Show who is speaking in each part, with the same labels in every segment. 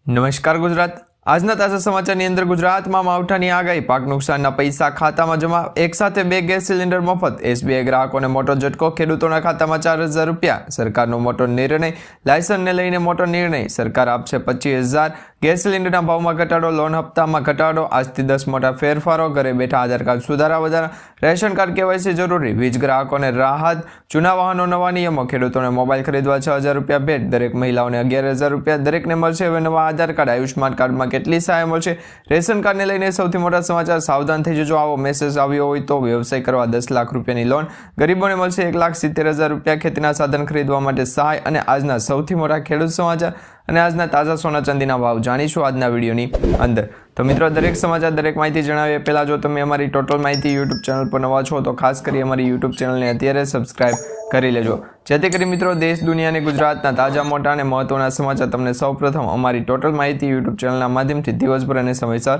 Speaker 1: નમસ્કાર ગુજરાત। આજના તાજા સમાચારની અંદર ગુજરાતમાં માવઠાની આગાહી, પાક નુકસાનના પૈસા ખાતામાં જમા, એક સાથે 2 ગેસ સિલિન્ડર મફત, એસબીઆઈ ગ્રાહકોને મોટો ઝટકો, ખેડૂતોના ખાતામાં 4000 રૂપિયા, સરકારનો મોટો નિર્ણય, લાયસન્સને લઈને મોટો નિર્ણય, સરકાર આપશે 25000, ગેસ સિલિન્ડરના ભાવમાં ઘટાડો, લોન હપ્તામાં ઘટાડો, આજથી 10 મોટા ફેરફારો, ઘરે બેઠા આધાર કાર્ડ સુધારા વધારા, રેશન કાર્ડ કેવાયસી જરૂરી, વીજ ગ્રાહકોને રાહત, જૂના વાહનો નવા નિયમો, ખેડૂતોને મોબાઈલ ખરીદવા 6000 રૂપિયા ભેટ, દરેક મહિલાઓને 11000 રૂપિયા, દરેકને મળશે હવે નવા આધાર કાર્ડ, આયુષ્માન કાર્ડમાં કેટલી સહાય મળશે, રેશન કાર્ડને લઈને સૌથી મોટા સમાચાર, સાવધાન થઈ જજો, આવો મેસેજ આવ્યો હોય તો વ્યવસાય કરવા 10 લાખ રૂપિયાની લોન, ગરીબોને મળશે 1,70,000 રૂપિયા, ખેતીના સાધન ખરીદવા માટે સહાય, અને આજના સૌથી મોટા ખેડૂત સમાચાર અને આજના તાજા સોના ચાંદીના ભાવ જાણીશું આજના વિડીયોની અંદર। તો મિત્રો, દરેક સમાચાર, દરેક માહિતી જણાવીએ પહેલાં જો તમે અમારી ટોટલ માહિતી યુટ્યુબ ચેનલ પર નવા છો તો ખાસ કરી અમારી યુટ્યુબ ચેનલને અત્યારે સબસ્ક્રાઇબ કરી લેજો, જેથી કરી મિત્રો દેશ, દુનિયા અને ગુજરાતના તાજા, મોટા અને મહત્વના સમાચાર તમને સૌપ્રથમ અમારી ટોટલ માહિતી યુટ્યુબ ચેનલના માધ્યમથી દિવસભર અને સમયસર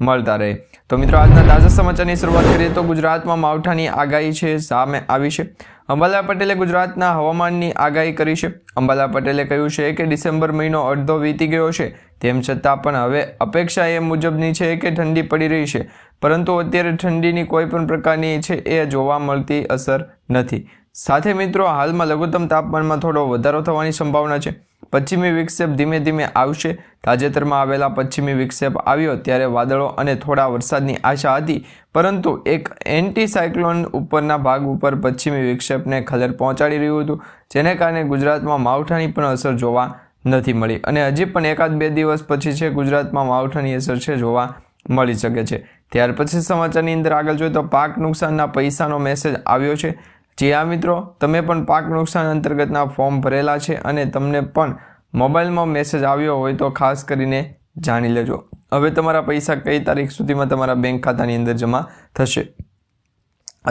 Speaker 1: મળતા રહે। તો મિત્રો, આજના તાજા સમાચારની શરૂઆત કરીએ તો ગુજરાતમાં માવઠાની આગાહી છે સામે આવી છે। અંબાલાલ પટેલે ગુજરાતના હવામાનની આગાહી કરી છે। અંબાલાલ પટેલે કહ્યું છે કે ડિસેમ્બર મહિનો અડધો વીતી ગયો છે, તેમ છતાં પણ હવે અપેક્ષા એ મુજબની છે કે ઠંડી પડી રહી છે, પરંતુ અત્યારે ઠંડીની કોઈ પણ પ્રકારની છે એ જોવા મળતી અસર નથી। સાથે મિત્રો, હાલમાં લઘુત્તમ તાપમાનમાં થોડો વધારો થવાની સંભાવના છે। પશ્ચિમી વિક્ષેપ ધીમે ધીમે આવશે। તાજેતરમાં આવેલા પશ્ચિમી વિક્ષેપ આવ્યો ત્યારે વાદળો અને થોડા વરસાદની આશા હતી, પરંતુ એક એન્ટી સાયક્લોન ઉપરના ભાગ ઉપર પશ્ચિમી વિક્ષેપને ખલેલ પહોંચાડી રહ્યું હતું, જેને કારણે ગુજરાતમાં માવઠાની પણ અસર જોવા નથી મળી, અને હજી પણ 1-2 દિવસ પછી છે ગુજરાતમાં માવઠાની અસર છે જોવા મળી શકે છે। ત્યાર પછી સમાચારની અંદર આગળ જોઈએ તો પાક નુકસાનના પૈસાનો મેસેજ આવ્યો છે। જી હા મિત્રો, તમે પણ પાક નુકસાન અંતર્ગતના ફોર્મ ભરેલા છે અને તમને પણ મોબાઈલમાં મેસેજ આવ્યો હોય તો ખાસ કરીને જાણી લેજો, હવે તમારા પૈસા કઈ તારીખ સુધીમાં તમારા બેંક ખાતાની અંદર જમા થશે,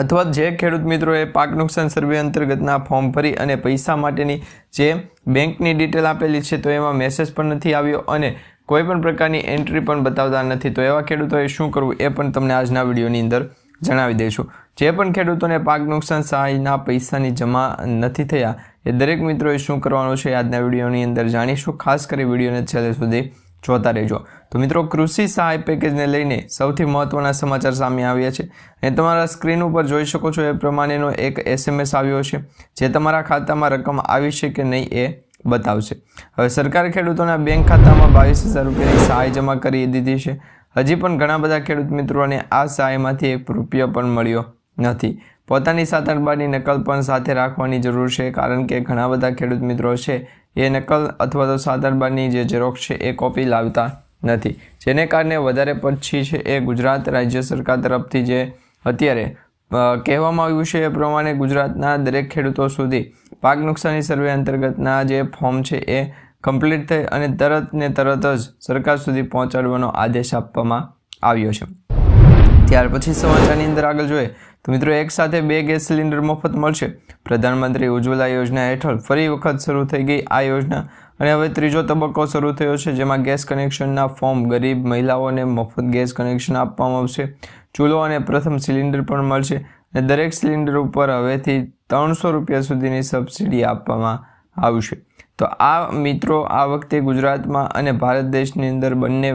Speaker 1: અથવા જે ખેડૂત મિત્રોએ પાક નુકસાન સર્વે અંતર્ગતના ફોર્મ ભરી અને પૈસા માટેની જે બેંકની ડિટેલ આપેલી છે તો એમાં મેસેજ પણ નથી આવ્યો અને કોઈ પણ પ્રકારની એન્ટ્રી પણ બતાવતા નથી, તો એવા ખેડૂતોએ શું કરવું એ પણ તમને આજના વિડીયોની અંદર જણાવી દઈશું। જે પણ ખેડૂતોને પાક નુકસાન સહાયના પૈસાની જમા નથી થયા એ દરેક મિત્રોએ શું કરવાનું છે આજના વિડીયોની અંદર જાણીશું, ખાસ કરી વિડીયોને છેલ્લે સુધી જોતા રહેજો। તો મિત્રો, કૃષિ સહાય પેકેજને લઈને સૌથી મહત્વના સમાચાર સામે આવ્યા છે અને તમારા સ્ક્રીન ઉપર જોઈ શકો છો એ પ્રમાણેનો એક SMS આવ્યો છે, જે તમારા ખાતામાં રકમ આવી છે કે નહીં એ બતાવશે। હવે સરકારે ખેડૂતોના બેંક ખાતામાં 22,000 રૂપિયાની સહાય જમા કરી દીધી છે। હજી પણ ઘણા બધા ખેડૂત મિત્રોને આ સહાયમાંથી 1 રૂપિયો પણ મળ્યો નથી। પોતાની 7-8 બારની નકલ પણ સાથે રાખવાની જરૂર છે, કારણ કે ઘણા બધા ખેડૂત મિત્રો છે એ નકલ અથવા તો 7-8 બારની જે ઝેરોક્ષ છે એ કોપી લાવતા નથી, જેને કારણે વધારે પછી છે એ ગુજરાત રાજ્ય સરકાર તરફથી જે અત્યારે કહેવામાં આવ્યું છે એ પ્રમાણે ગુજરાતના દરેક ખેડૂતો સુધી પાક નુકસાની સર્વે અંતર્ગતના જે ફોર્મ છે એ કમ્પ્લીટ થઈ અને તરત જ સરકાર સુધી પહોંચાડવાનો આદેશ આપવામાં આવ્યો છે। ત્યાર પછી સમાચારની અંદર આગળ જોઈએ તો મિત્રો, એક સાથે 2 ગેસ સિલિન્ડર મફત મળશે। પ્રધાનમંત્રી ઉજ્જવલા યોજના હેઠળ ફરી વખત શરૂ થઈ ગઈ આ યોજના અને હવે ત્રીજો તબક્કો શરૂ થયો છે, જેમાં ગેસ કનેક્શનના ફોર્મ ગરીબ મહિલાઓને મફત ગેસ કનેક્શન આપવામાં આવશે। ચૂલો અને પ્રથમ સિલિન્ડર પણ મળશે અને દરેક સિલિન્ડર ઉપર હવેથી 300 રૂપિયા સુધીની સબસિડી આપવામાં આવશે। તો આ મિત્રો, આ વખતે ગુજરાતમાં અને ભારત દેશની અંદર બંને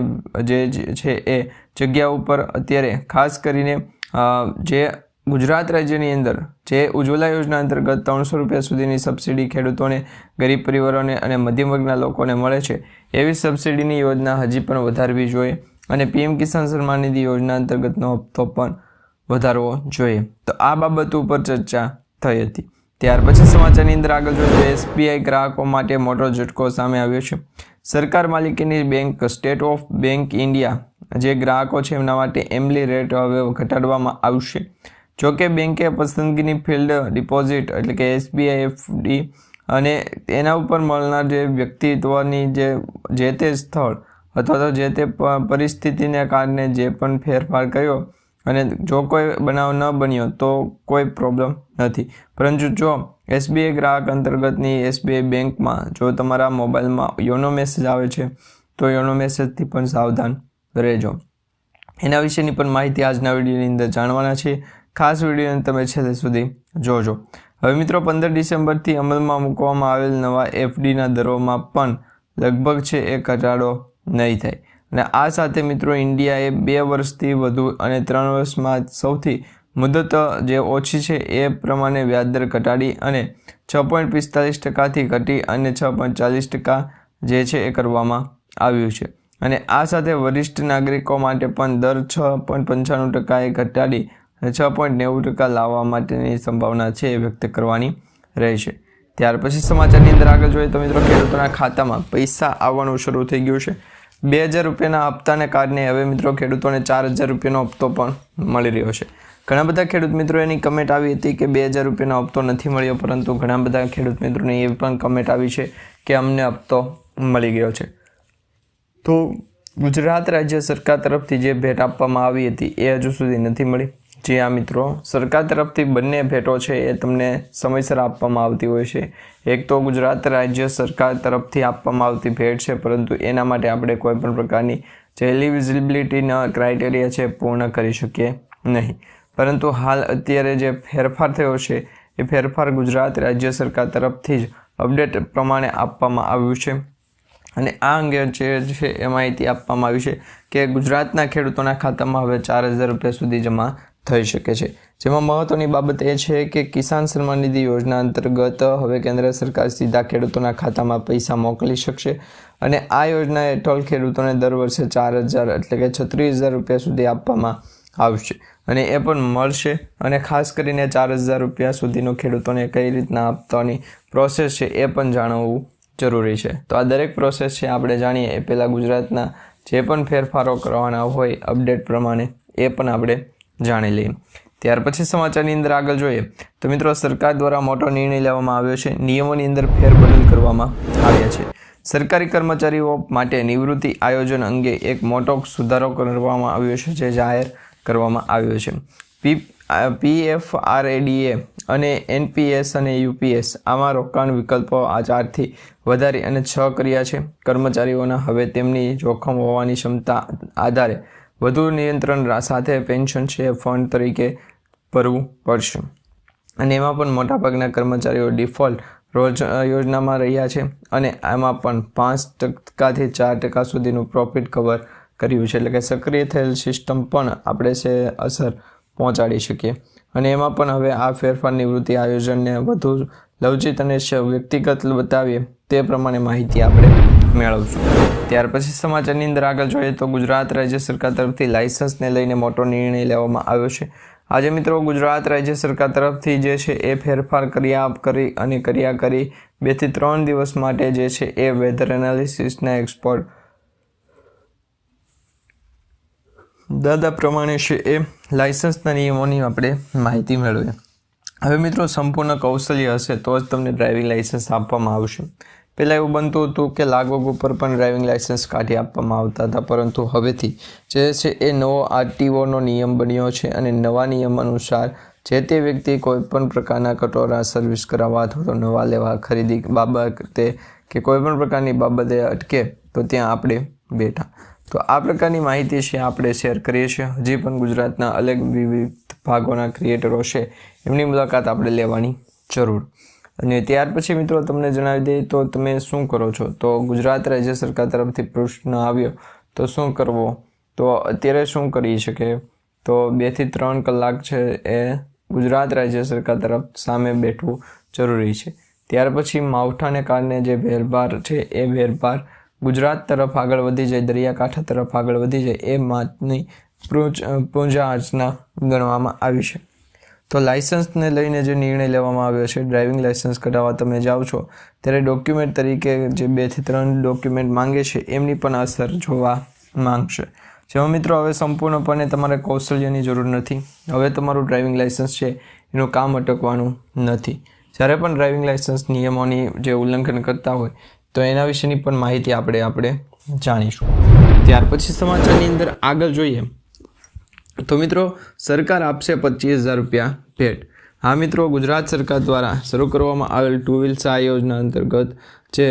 Speaker 1: જે છે એ જગ્યા ઉપર અત્યારે ખાસ કરીને જે ગુજરાત રાજ્યની અંદર જે ઉજ્જવલા યોજના અંતર્ગત 300 રૂપિયા સુધીની સબસિડી ખેડૂતોને, ગરીબ પરિવારોને અને મધ્યમ વર્ગના લોકોને મળે છે, એવી સબસિડીની યોજના હજી પણ વધારવી જોઈએ અને PM કિસાન સન્માન નિધિ યોજના અંતર્ગતનો હપ્તો પણ વધારવો જોઈએ। તો આ બાબત ઉપર ચર્ચા થઈ હતી। ત્યાર પછી સમાચારની અંદર આગળ જોઈએ તો SBI ગ્રાહકો માટે મોટો ઝટકો સામે આવ્યો છે। સરકાર માલિકીની bank state of bank India જે ગ્રાહકો છે એમના માટે એમલી રેટ હવે ઘટાડવામાં આવશે। જોકે બેંકે પસંદગીની ફિલ્ડ ડિપોઝિટ એટલે કે SBI FD અને એના ઉપર મળનાર જે વ્યક્તિત્વની જે તે સ્થળ અથવા તો જે તે પરિસ્થિતિને કારણે જે પણ ફેરફાર કર્યો અને જો કોઈ બનાવ ન બન્યો તો કોઈ પ્રોબ્લેમ નથી, પરંતુ જો SBI ગ્રાહક અંતર્ગતની SBI બેંકમાં જો તમારા મોબાઈલમાં યોનો મેસેજ આવે છે તો યોનો મેસેજથી પણ સાવધાન રહેજો। એના વિશેની પણ માહિતી આજના વિડીયોની અંદર જાણવાના છે, ખાસ વિડીયોને તમે છેલ્લે સુધી જોજો। હવે મિત્રો, 15 ડિસેમ્બરથી અમલમાં મૂકવામાં આવેલ નવા FDના દરોમાં પણ લગભગ છે એ ઘટાડો નહીં થાય. અને આ સાથે મિત્રો ઇન્ડિયાએ 2 વર્ષથી વધુ અને 3 વર્ષમાં સૌથી મુદત જે ઓછી છે એ પ્રમાણે વ્યાજદર ઘટાડી અને 6.45%થી ઘટી અને 6.40% જે છે એ કરવામાં આવ્યું છે. અને આ સાથે વરિષ્ઠ નાગરિકો માટે પણ દર 6.95%એ ઘટાડી અને 6.90% લાવવા માટેની સંભાવના છે એ વ્યક્ત કરવાની રહેશે. ત્યાર પછી સમાચારની અંદર આગળ જોઈએ તો મિત્રો ખેડૂતોના ખાતામાં પૈસા આવવાનું શરૂ થઈ ગયું છે. 2000 રૂપિયાના હપ્તાને કારણે હવે મિત્રો ખેડૂતોને 4000 રૂપિયાનો હપ્તો પણ મળી રહ્યો છે. ઘણા બધા ખેડૂત મિત્રો એની કમેન્ટ આવી હતી કે 2000 રૂપિયાનો હપ્તો નથી મળ્યો, પરંતુ ઘણા બધા ખેડૂત મિત્રોને એ પણ કમેન્ટ આવી છે કે અમને હપ્તો મળી ગયો છે. તો ગુજરાત રાજ્ય સરકાર તરફથી જે ભેટ આપવામાં આવી હતી એ હજુ સુધી નથી મળી. જી આ મિત્રો, સરકાર તરફથી બંને ભેટો છે એ તમને સમયસર આપવામાં આવતી હોય છે. એક તો ગુજરાત રાજ્ય સરકાર તરફથી આપવામાં આવતી ભેટ છે, પરંતુ એના માટે આપણે કોઈ પણ પ્રકારની જે એલિજિબિલિટીના ક્રાઇટેરિયા છે પૂર્ણ કરી શકીએ નહીં. પરંતુ હાલ અત્યારે જે ફેરફાર થયો છે એ ફેરફાર ગુજરાત રાજ્ય સરકાર તરફથી જ અપડેટ પ્રમાણે આપવામાં આવ્યું છે. અને આ અંગે જે છે એ માહિતી આપવામાં આવી છે કે ગુજરાતના ખેડૂતોના ખાતામાં હવે 4000 રૂપિયા સુધી જમા થઈ શકે છે. જેમાં મહત્વની બાબત એ છે કે કિસાન સન્માન નિધિ યોજના અંતર્ગત હવે કેન્દ્ર સરકાર સીધા ખેડૂતોના ખાતામાં પૈસા મોકલી શકશે. અને આ યોજના હેઠળ ખેડૂતોને દર વર્ષે 4000 એટલે કે 36000 રૂપિયા સુધી આપવામાં આવશે. અને એ પણ મળશે. અને ખાસ કરીને 4000 રૂપિયા સુધીનો ખેડૂતોને કઈ રીતના આપવાની પ્રોસેસ છે એ પણ જાણવું જરૂરી છે. તો આ દરેક પ્રોસેસ છે આપણે જાણીએ એ પહેલાં ગુજરાતના જે પણ ફેરફારો કરવાના હોય અપડેટ પ્રમાણે એ પણ આપણે જાણી લઈએ. ત્યાર પછી સમાચારની અંદર આગળ જોઈએ તો મિત્રો સરકાર દ્વારા મોટો નિર્ણય લેવામાં આવ્યો છે. નિયમોની અંદર ફેરબદલ કરવામાં આવ્યા છે. સરકારી કર્મચારીઓ માટે નિવૃત્તિ આયોજન અંગે એક મોટો સુધારો કરવામાં આવ્યો છે જે જાહેર કરવામાં આવ્યો છે. PFRDA અને NPS અને UPS આમાં રોકાણ વિકલ્પો આ 4થી વધારી અને 6 કર્યા છે. કર્મચારીઓના હવે તેમની જોખમ હોવાની ક્ષમતા આધારે વધુ નિયંત્રણ સાથે પેન્શન છે ફંડ તરીકે ભરવું પડશે. અને એમાં પણ મોટાભાગના કર્મચારીઓ ડિફોલ્ટ યોજનામાં રહ્યા છે અને આમાં પણ 5%થી 4% સુધીનું પ્રોફિટ કવર કર્યું છે. એટલે કે સક્રિય થયેલ સિસ્ટમ પણ આપણે છે અસર પહોંચાડી શકીએ. અને એમાં પણ હવે આ ફેરફાર નિવૃત્તિ આયોજનને વધુ લવચીક અને વ્યક્તિગત બતાવીએ તે પ્રમાણે માહિતી આપણે મેળવશું. ત્યાર પછી સમાચારની અંદર આગળ જોઈએ તો ગુજરાત રાજ્ય સરકાર તરફથી લાયસન્સને લઈને મોટો નિર્ણય લેવામાં આવ્યો છે. આજે મિત્રો ગુજરાત રાજ્ય સરકાર તરફથી જે છે એ ફેરફાર કર્યા 2 થી 3 દિવસ માટે જે છે એ વેધર એનાલિસિસના એક્સપર્ટ દાદા પ્રમાણે છે એ લાયસન્સના નિયમોની આપણે માહિતી મેળવીએ. હવે મિત્રો સંપૂર્ણ કૌશલ્ય હશે તો જ તમને ડ્રાઇવિંગ લાયસન્સ આપવામાં આવશે. પહેલાં એવું બનતું હતું કે લાગવગ ઉપર પણ ડ્રાઇવિંગ લાયસન્સ કાઢી આપવામાં આવતા હતા, પરંતુ હવેથી જે છે એ નવો RTOનો નિયમ બન્યો છે. અને નવા નિયમ અનુસાર જે તે વ્યક્તિ કોઈપણ પ્રકારના કટોરા સર્વિસ કરાવવા અથવા તો નવા લેવા ખરીદી બાબતે કે કોઈપણ પ્રકારની બાબતે અટકે તો ત્યાં આપણે બેઠા. તો આ પ્રકારની માહિતી છે આપણે શેર કરીએ છીએ. હજી પણ ગુજરાતના અલગ વિવિધ ભાગોના ક્રિએટરો છે એમની મુલાકાત આપણે લેવાની જરૂર. અને ત્યાર પછી મિત્રો તમને જણાવી દઈએ તો તમે શું કરો છો. તો ગુજરાત રાજ્ય સરકાર તરફથી પ્રશ્ન આવ્યો તો શું કરવો. તો અત્યારે શું કરી શકે તો 2 થી 3 કલાક છે એ ગુજરાત રાજ્ય સરકાર તરફ સામે બેઠવું જરૂરી છે. ત્યાર પછી માવઠાને કારણે જે ભેરભાર છે એ ભેરભાર ગુજરાત તરફ આગળ વધી જાય, દરિયાકાંઠા તરફ આગળ વધી જાય એ માતની પૂજા અર્ચના ગણવામાં આવી છે. તો લાયસન્સને લઈને જે નિર્ણય લેવામાં આવ્યો છે, ડ્રાઇવિંગ લાયસન્સ કઢાવવા તમે જાઓ છો ત્યારે ડોક્યુમેન્ટ તરીકે જે 2 થી 3 ડોક્યુમેન્ટ માંગે છે એમની પણ અસર જોવા માંગશે. જેમાં મિત્રો હવે સંપૂર્ણપણે તમારે કૌશલ્યની જરૂર નથી. હવે તમારું ડ્રાઇવિંગ લાયસન્સ છે એનું કામ અટકવાનું નથી. જ્યારે પણ ડ્રાઇવિંગ લાયસન્સ નિયમોની જે ઉલ્લંઘન કરતા હોય તો એના વિશેની પણ માહિતી આપણે જાણીશું. ત્યાર પછી સમાચારની અંદર આગળ જોઈએ તો મિત્રો સરકાર આપશે 25000 રૂપિયા ભેટ. હા મિત્રો, ગુજરાત સરકાર દ્વારા શરૂ કરવામાં આવેલ 2 વ્હીલ સહાય યોજના અંતર્ગત જે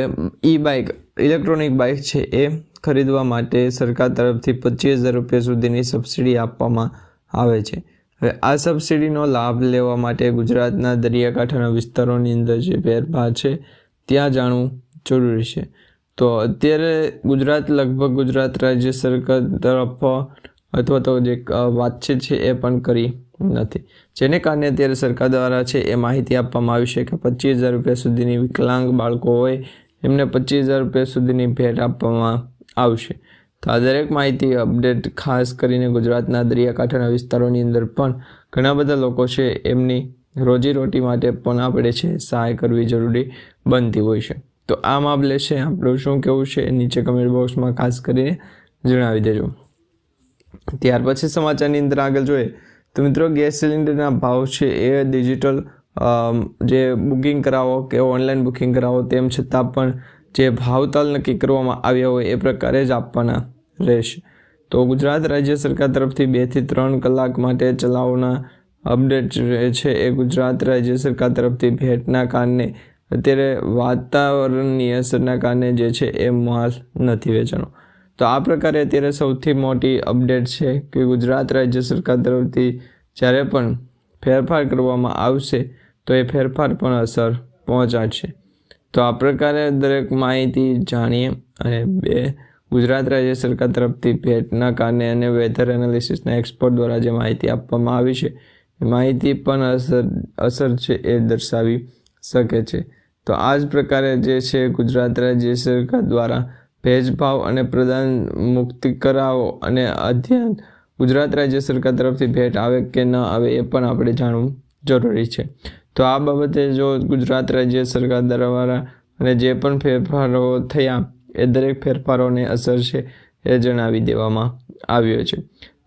Speaker 1: બાઇક ઇલેક્ટ્રોનિક બાઇક છે એ ખરીદવા માટે સરકાર તરફથી 25000 રૂપિયા સુધીની સબસિડી આપવામાં આવે છે. હવે આ સબસિડીનો લાભ લેવા માટે ગુજરાતના દરિયાકાંઠાના વિસ્તારોની અંદર જે ભેરભાર છે ત્યાં જાણવું જરૂરી છે. તો અત્યારે ગુજરાત રાજ્ય સરકાર તરફ અથવા તો જે વાતચીત છે એ પણ કરી નથી, જેને કારણે અત્યારે સરકાર દ્વારા છે એ માહિતી આપવામાં આવી છે કે 25,000 રૂપિયા સુધીની વિકલાંગ બાળકો હોય એમને 25,000 રૂપિયા સુધીની ભેટ આપવામાં આવશે. તો આ દરેક માહિતી અપડેટ ખાસ કરીને ગુજરાતના દરિયાકાંઠાના વિસ્તારોની અંદર પણ ઘણા બધા લોકો છે એમની રોજીરોટી માટે પણ આપણે છે સહાય કરવી જરૂરી બનતી હોય છે. તો આ મામલે છે આપણું શું કહેવું છે નીચે કમેન્ટ બોક્સમાં ખાસ કરીને જણાવી દેજો. ત્યાર પછી સમાચારની અંદર આગળ જોઈએ તો મિત્રો ગેસ સિલિન્ડરના ભાવ છે એ ડિજિટલ જે બુકિંગ કરાવો કે ઓનલાઈન બુકિંગ કરાવો તેમ છતાં પણ જે ભાવતાલ નક્કી કરવામાં આવ્યા હોય એ પ્રકારે જ આપવાના રહેશે. તો ગુજરાત રાજ્ય સરકાર તરફથી 2 થી 3 કલાક માટે ચલાવવાના અપડેટ છે એ ગુજરાત રાજ્ય સરકાર તરફથી ભેટના કારણે અત્યારે વાતાવરણની અસરના કારણે જે છે એ માલ નથી વેચાણો. તો આ પ્રકારે અત્યારે સૌથી મોટી અપડેટ છે કે ગુજરાત રાજ્ય સરકાર તરફથી જ્યારે પણ ફેરફાર કરવામાં આવશે તો એ ફેરફાર પણ અસર પહોંચાડશે. તો આ પ્રકારે દરેક માહિતી જાણીએ અને ગુજરાત રાજ્ય સરકાર તરફથી ભેટના કારણે અને વેધર એનાલિસિસના એક્સપર્ટ દ્વારા જે માહિતી આપવામાં આવી છે એ માહિતી પણ અસર છે એ દર્શાવી શકે છે. તો આ જ પ્રકારે જે છે ગુજરાત રાજ્ય સરકાર દ્વારા ભેજભાવ અને પ્રદાન મુક્તિ કરાવો અને અધ્યયન ગુજરાત રાજ્ય સરકાર તરફથી ભેટ આવે કે ન આવે એ પણ આપણે જાણવું જરૂરી છે. તો આ બાબતે જો ગુજરાત રાજ્ય સરકાર દ્વારા અને જે પણ ફેરફારો થયા એ દરેક ફેરફારોને અસર છે એ જણાવી દેવામાં આવ્યો છે.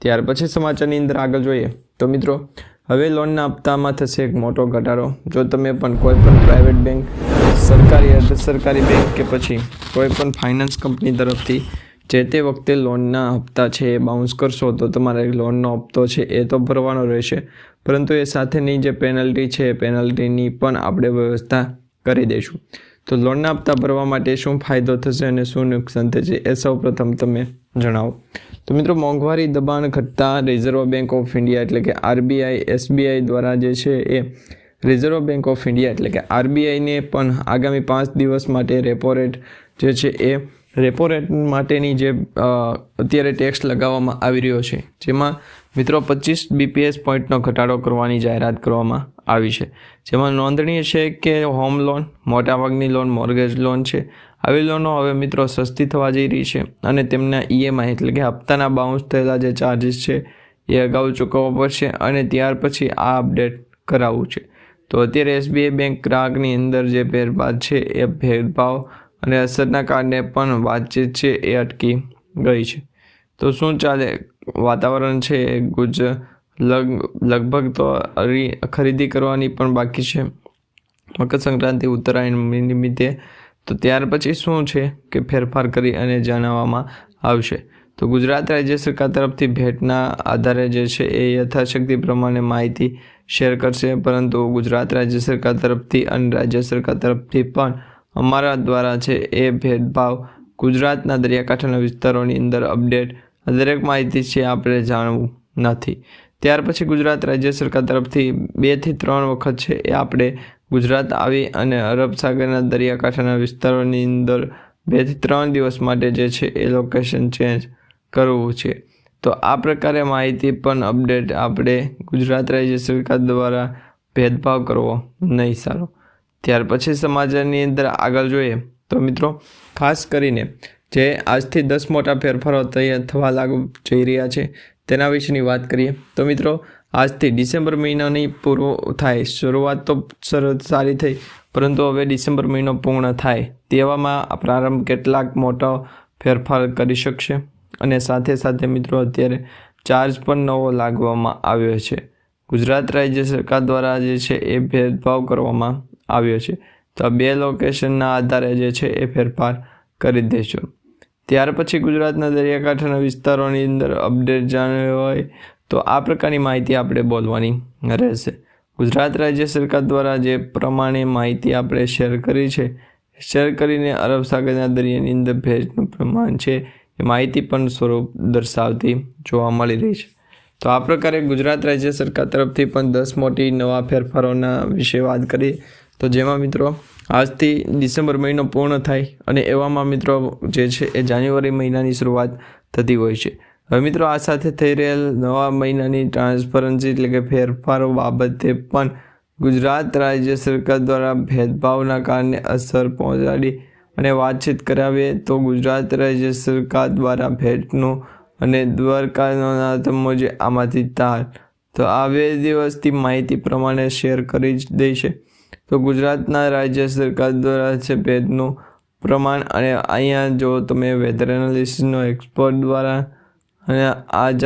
Speaker 1: ત્યાર પછી સમાચારની અંદર આગળ જોઈએ તો મિત્રો હવે લોનના હપ્તામાં થશે એક મોટો ઘટાડો. જો તમે પણ કોઈ પણ પ્રાઇવેટ બેંક, સરકારી અર્ધ સરકારી બેંક કે પછી કોઈ પણ ફાઇનાન્સ કંપની તરફથી જે તે વખતે લોનના હપ્તા છે એ બાઉન્સ કરશો તો તમારે લોનનો હપ્તો છે એ તો ભરવાનો રહેશે, પરંતુ એ સાથેની જે પેનલ્ટી છે એ પેનલ્ટીની પણ આપણે વ્યવસ્થા કરી દઈશું. તો લોનના હપ્તા ભરવા માટે શું ફાયદો થશે અને શું નુકસાન થશે એ સૌ પ્રથમ તમે જણાવો. તો મિત્રો મોંઘવારી દબાણ ઘટતા રિઝર્વ બેંક ઓફ ઇન્ડિયા એટલે કે આરબીઆઈ એસબીઆઈ દ્વારા જે છે એ રિઝર્વ બેંક ઓફ ઇન્ડિયા એટલે કે આરબીઆઈને પણ આગામી 5 દિવસ માટે રેપો રેટ જે છે એ રેપો રેટ માટેની જે અત્યારે ટેક્સ લગાવવામાં આવી રહ્યો છે જેમાં મિત્રો 25 BPS પોઈન્ટનો ઘટાડો કરવાની જાહેરાત કરવામાં આવી છે. જેમાં નોંધનીય છે કે હોમ લોન, મોટાભાગની લોન, મોર્ગેજ લોન છે, આવી લોનો હવે મિત્રો સસ્તી થવા જઈ રહી છે અને તેમના EMI એટલે કે હપ્તાના બાઉન્સ થયેલા જે ચાર્જીસ છે એ અગાઉ ચૂકવવા પડશે અને ત્યાર પછી આ અપડેટ કરાવવું છે. તો અત્યારે SBI બેંક ગ્રાહકની અંદર જે ફેરફાર છે એ ભેદભાવ અને અસરના કારણે પણ વાતચીત છે એ અટકી ગઈ છે. તો શું ચાલે વાતાવરણ છે લગભગ તો ખરીદી કરવાની પણ બાકી છે મકર સંક્રાંતિ ઉત્તરાયણ નિમિત્તે. તો ત્યાર પછી શું છે કે ફેરફાર કરી અને જણાવવામાં આવશે. તો ગુજરાત રાજ્ય સરકાર તરફથી ભેટના આધારે જે છે એ યથાશક્તિ પ્રમાણે માહિતી શેર કરશે, પરંતુ ગુજરાત રાજ્ય સરકાર તરફથી અને રાજ્ય સરકાર તરફથી પણ અમારા દ્વારા છે એ ભેદભાવ ગુજરાતના દરિયાકાંઠાના વિસ્તારોની અંદર અપડેટ દરેક માહિતી છે આપણે જાણવું નથી. ત્યાર પછી ગુજરાત રાજ્ય સરકાર તરફથી 2 થી 3 વખત છે એ આપણે ગુજરાત આવી અને અરબ સાગરના દરિયાકાંઠાના વિસ્તારોની અંદર 2 થી 3 દિવસ માટે જે છે એ લોકેશન ચેન્જ કરવું છે. તો આ પ્રકારે માહિતી પણ અપડેટ આપણે ગુજરાત રાજ્ય સરકાર દ્વારા ભેદભાવ કરવો નહીં સારો. ત્યાર પછી સમાચારની અંદર આગળ જોઈએ તો મિત્રો ખાસ કરીને જે આજથી 10 મોટા ફેરફારો થવા લાગુ જઈ રહ્યા છે તેના વિશેની વાત કરીએ તો મિત્રો આજથી ડિસેમ્બર મહિનાની પૂરો થાય, શરૂઆત તો સારી થઈ પરંતુ હવે ડિસેમ્બર મહિનો પૂર્ણ થાય તેવામાં પ્રારંભ કેટલાક મોટો ફેરફાર કરી શકશે અને સાથે સાથે મિત્રો અત્યારે ચાર્જ પણ નવો લાગવામાં આવ્યો છે. ગુજરાત રાજ્ય સરકાર દ્વારા જે છે એ ભેદભાવ કરવામાં આવ્યો છે. તો આ 2 લોકેશનના આધારે જે છે એ ફેરફાર કરી દેશો. ત્યાર પછી ગુજરાતના દરિયાકાંઠાના વિસ્તારોની અંદર અપડેટ જાણવી હોય તો આ પ્રકારની માહિતી આપણે બોલવાની રહેશે. ગુજરાત રાજ્ય સરકાર દ્વારા જે પ્રમાણે માહિતી આપણે શેર કરી છે, શેર કરીને અરબ સાગરના દરિયાની અંદર ભેજનું પ્રમાણ છે એ માહિતી પણ સ્વરૂપ દર્શાવતી જોવા મળી રહી છે. તો આ પ્રકારે ગુજરાત રાજ્ય સરકાર તરફથી પણ 10 મોટી નવા ફેરફારોના વિશે વાત કરી તો જેમાં મિત્રો આજથી ડિસેમ્બર મહિનો પૂર્ણ થાય અને એવામાં મિત્રો જે છે એ જાન્યુઆરી મહિનાની શરૂઆત થતી હોય છે. હવે મિત્રો આ સાથે થઈ રહેલ નવા મહિનાની ટ્રાન્સપરન્સી એટલે કે ફેરફારો બાબતે પણ ગુજરાત રાજ્ય સરકાર દ્વારા ભેદભાવના કારણે અસર પહોંચાડી અને વાતચીત કરાવીએ તો ગુજરાત રાજ્ય સરકાર દ્વારા ભેટનું અને દ્વારકાનો જે આમાંથી તાર તો આ 2 દિવસથી માહિતી પ્રમાણે શેર કરી જ દેશે. તો ગુજરાતના રાજ્ય સરકાર દ્વારા છે ભેટનું પ્રમાણ અને અહીંયા જો તમે વેધર એનાલિસિસનો એક્સપર્ટ દ્વારા અને આજ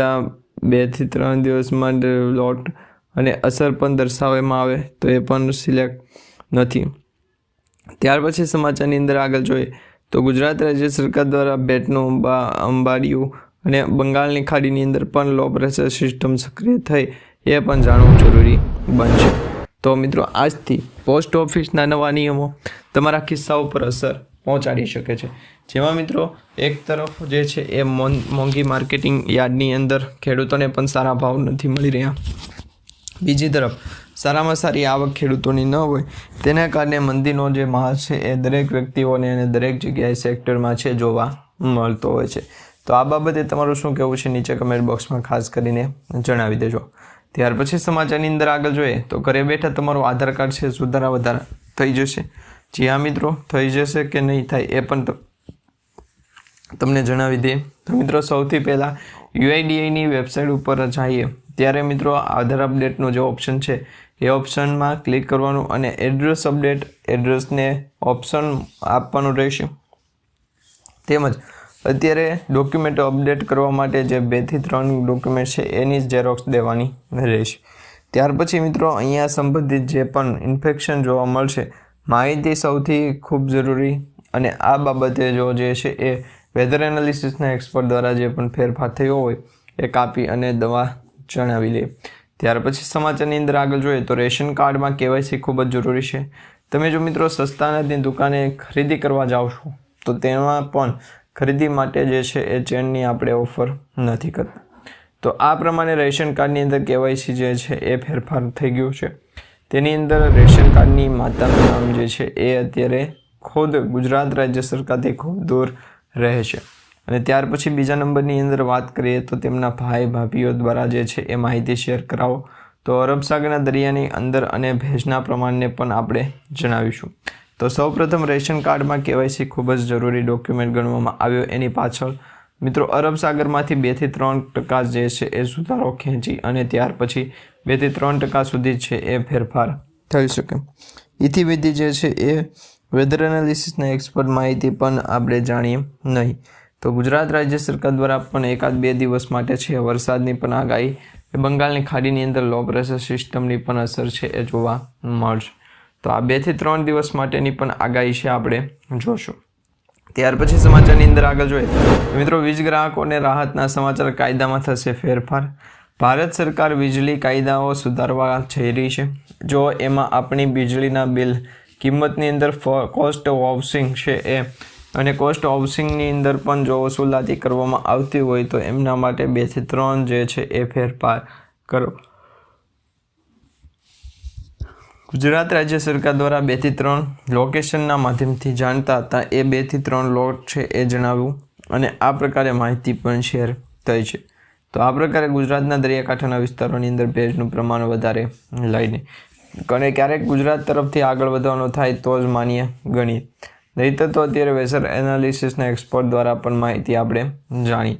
Speaker 1: 2 થી 3 દિવસ માટે લોટ અને અસર પણ દર્શાવવામાં આવે તો એ પણ સિલેક્ટ નથી. ત્યાર પછી સમાચારની અંદર આગળ જોઈએ તો ગુજરાત રાજ્ય સરકાર દ્વારા ભેટનું અંબાડિયું અને બંગાળની ખાડીની અંદર પણ લો પ્રેશર સિસ્ટમ સક્રિય થઈ એ પણ જાણવું જરૂરી બનશે. તો મિત્રો આજથી પોસ્ટ ઓફિસના નવા નિયમો તમારા કિસ્સાઓ પર અસર પહોંચાડી શકે છે. જેમાં મિત્રો એક તરફ જે છે એ મોંઘી માર્કેટિંગ યાર્ડની અંદર ખેડૂતોને પણ સારા ભાવ નથી મળી રહ્યા, બીજી તરફ સારામાં સારી આવક ખેડૂતોની ન હોય તેના કારણે મંદીનો જે માર છે એ દરેક વ્યક્તિઓને અને દરેક જગ્યાએ સેક્ટરમાં છે જોવા મળતો હોય છે. તો આ બાબતે તમારું શું કહેવું છે નીચે કમેન્ટ બોક્સમાં ખાસ કરીને જણાવી દેજો. ત્યાર પછી સમાચારની અંદર આગળ જોઈએ તો ઘરે બેઠા તમારું આધાર કાર્ડ છે સુધારા વધારા થઈ જશે. જી હા મિત્રો, થઈ જશે કે નહીં થાય એ પણ તમને જણાવી દે. તો મિત્રો સૌથી પહેલાં UIDAIની વેબસાઇટ ઉપર જઈએ ત્યારે મિત્રો આધાર અપડેટનો જે ઓપ્શન છે એ ઓપ્શનમાં ક્લિક કરવાનું અને એડ્રેસ અપડેટ એડ્રેસને ઓપ્શન આપવાનું રહેશે. તેમજ અત્યારે ડોક્યુમેન્ટો અપડેટ કરવા માટે જે 2 થી 3 ડોક્યુમેન્ટ છે એની ઝેરોક્સ દેવાની રહેશે. ત્યાર પછી મિત્રો અહીંયા સંબંધિત જે પણ ઇન્ફેક્શન જોવા મળશે માહિતી સૌથી ખૂબ જરૂરી અને આ બાબતે જો જે છે એ વેધર એનાલિસિસના એક્સપર્ટ દ્વારા જે પણ ફેરફાર થયો હોય એ કાપી અને દવા જણાવી લે. ત્યાર પછી સમાચારની અંદર આગળ જોઈએ તો રેશન કાર્ડમાં KYC ખૂબ જ જરૂરી છે. તમે જો મિત્રો સસ્તાનાની દુકાને ખરીદી કરવા જાઓ છો તો તેમાં પણ ખરીદી માટે જે છે એ ચેનની આપણે ઓફર નથી કરતા. તો આ પ્રમાણે રેશન કાર્ડની અંદર KYC જે છે એ ફેરફાર થઈ ગયું છે. તેની અંદર રેશન કાર્ડની માતાનું નામ જે છે એ અત્યારે ખુદ ગુજરાત રાજ્ય સરકારથી ખૂબ દૂર રહે છે. અને ત્યાર પછી બીજા નંબરની અંદર વાત કરીએ તો તેમના ભાઈ ભાભીઓ દ્વારા જે છે એ માહિતી શેર કરાવો. તો અરબ સાગરના દરિયાની અંદર અને ભેજના પ્રમાણને પણ આપણે જણાવીશું. તો સૌપ્રથમ રેશન કાર્ડમાં KYC ખૂબ જ જરૂરી ડોક્યુમેન્ટ ગણવામાં આવ્યો. એની પાછળ મિત્રો અરબ સાગરમાંથી 2 થી 3% જે છે એ સુધારો ખેંચી અને ત્યાર પછી 2 થી 3% સુધી છે એ ફેરફાર થઈ શકે. ઇતિવિધિ જે છે એ વેધર એનાલિસિસના એક્સપર્ટ માહિતી પણ આપણે જાણીએ નહીં. તો ગુજરાત રાજ્ય સરકાર દ્વારા પણ 1-2 દિવસ માટે છે વરસાદની પણ આગાહી, બંગાળની ખાડીની અંદર લો પ્રેશર સિસ્ટમની પણ અસર છે એ જોવા મળશે. તો આ 2 થી 3 દિવસ માટેની પણ આગાહી છે આપણે જોશું. ત્યાર પછી સમાચારની અંદર આગળ જોઈએ મિત્રો વીજ ગ્રાહકોને રાહતના સમાચાર, કાયદામાં થશે ફેરફાર. ભારત સરકાર વીજળી કાયદાઓ સુધારવા જઈ રહી છે. જો એમાં આપણી વીજળીના બિલ કિંમતની અંદર કોસ્ટ ઓફ હાઉસિંગ છે એ અને કોસ્ટ ઓફ હાઉસિંગની અંદર પણ જો વસૂલાતી કરવામાં આવતી હોય તો એમના માટે 2 થી 3 જે છે એ ફેરફાર કરો. ગુજરાત રાજ્ય સરકાર દ્વારા 2 થી 3 લોકેશનના માધ્યમથી જાણતા હતા એ 2 થી 3 લોટ છે એ જણાવ્યું અને આ પ્રકારે માહિતી પણ શેર થઈ છે. તો આ પ્રકારે ગુજરાતના દરિયાકાંઠાના વિસ્તારોની અંદર ભેજનું પ્રમાણ વધારે લઈને અને ક્યારેક ગુજરાત તરફથી આગળ વધવાનું થાય તો જ માન્ય ગણીએ, નહીંતર તો અત્યારે વેધર એનાલિસિસના એક્સપર્ટ દ્વારા પણ માહિતી આપણે જાણી.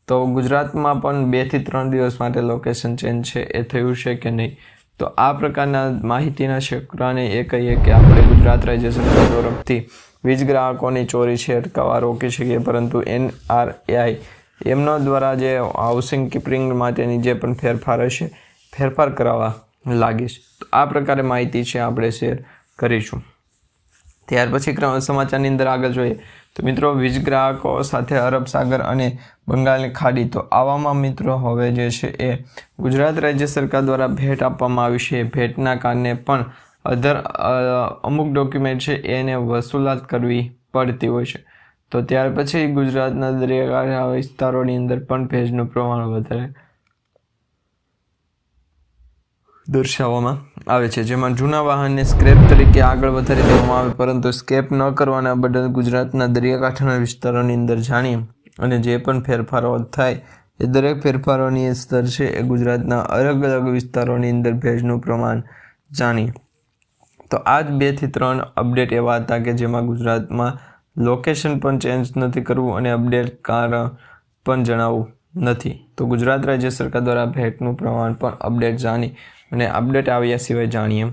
Speaker 1: તો ગુજરાતમાં પણ 2 થી 3 દિવસ માટે લોકેશન ચેન્જ છે એ થયું છે કે નહીં. તો આ પ્રકારના માહિતીના ક્ષેત્રને એ કહીએ કે આપણે ગુજરાત રાજ્ય સરકાર તરફથી વીજ ગ્રાહકોની ચોરી છે અટકાવવા રોકી શકીએ, પરંતુ NRAI એમનો દ્વારા જે હાઉસિંગ કીપિંગ માટેની જે પણ ફેરફાર હશે ફેરફાર કરાવવા લાગીશ. તો આ પ્રકારે માહિતી છે આપણે શેર કરીશું. ત્યાર પછી સમાચારની અંદર આગળ જોઈએ તો મિત્રો વીજ ગ્રાહકો સાથે અરબ સાગર અને બંગાળની ખાડી. તો આવામાં મિત્રો હવે જે છે એ ગુજરાત રાજ્ય સરકાર દ્વારા ભેટ આપવામાં આવી છે. ભેટના કારણે પણ અમુક ડોક્યુમેન્ટ છે એને વસૂલાત કરવી પડતી હોય છે. તો ત્યાર પછી ગુજરાતના દરિયાકાંઠા વિસ્તારોની અંદર પણ ભેજનું પ્રમાણ વધારે દર્શાવવામાં આવે છે, જેમાં જૂના વાહનને સ્ક્રેપ તરીકે આગળ વધારી દેવામાં આવે, પરંતુ સ્ક્રેપ ન કરવાના બદલ ગુજરાતના દરિયાકાંઠાના વિસ્તારોની અંદર જાણીએ અને જે પણ ફેરફારો થાય એ દરેક ફેરફારોની અસર છે એ ગુજરાતના અલગ અલગ વિસ્તારોની અંદર ભેજનું પ્રમાણ જાણીએ. તો આ જ 2 થી 3 અપડેટ એવા હતા કે જેમાં ગુજરાતમાં લોકેશન પણ ચેન્જ નથી કરવું અને અપડેટ કારણ પણ જણાવવું નથી. તો ગુજરાત રાજ્ય સરકાર દ્વારા ભેજનું પ્રમાણ પણ અપડેટ જાણી અને અપડેટ આવ્યા સિવાય જાણીએ